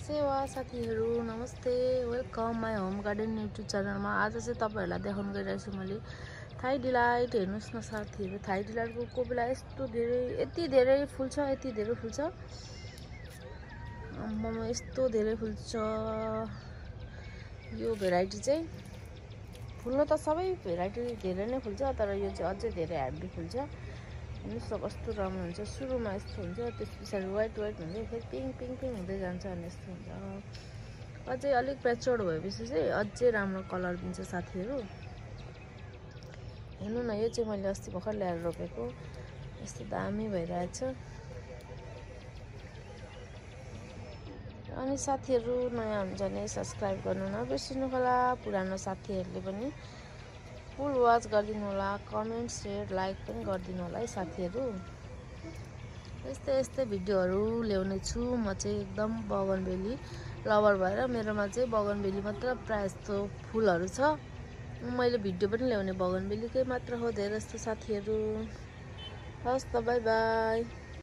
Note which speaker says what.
Speaker 1: सेवा साथीहरू नमस्ते, welcome my home garden YouTube च्यानलमा। आज चाहिँ तपाईँहरूलाई देखाउनु गइरहेको छु मैले थाई डिलाइट। हेर्नुहोस् न साथीहरू, थाई डिलाइटको कोही बेला यस्तो धेरै यति धेरै फुल्छ, यति धेरै फुल्छ, आम्मामा यस्तो धेरै फुल्छ। यो भेराइटी चाहिँ फुल्न त सबै भेराइटी धेरै नै फुल्छ, तर यो चाहिँ अझै धेरै ह्याप्पी फुल्छ। हेर्नुहोस् न कस्तो राम्रो हुन्छ। सुरुमा यस्तो हुन्छ, त्यस पछाडि वाइट हुँदै फेरि पिङ्क हुँदै जान्छ अनि यस्तो हुन्छ। अझै अलिक प्याचोर्ड भएपछि चाहिँ अझै राम्रो कलर दिन्छ साथीहरू। हेर्नु न, यो चाहिँ मैले अस्ति भर्खर ल्याएर रोपेको, यस्तो दामी भइरहेछ। अनि साथीहरू नयाँ हुन्छ भने सब्सक्राइब गर्नु नबिर्सिनु होला। पुरानो साथीहरूले पनि फुल वाच गरिदिनु होला, कमेन्ट सेयर लाइक पनि गरिदिनु होला है साथीहरू। यस्तै भिडियोहरू ल्याउने छु म चाहिँ। एकदम बगनबेली लभर भएर मेरोमा चाहिँ बगनबेली मात्र प्रायः जस्तो फुलहरू छ। मैले भिडियो पनि ल्याउने बगनबेलीकै मात्र हो धेरै जस्तो साथीहरू। हस् त, बाई बाई।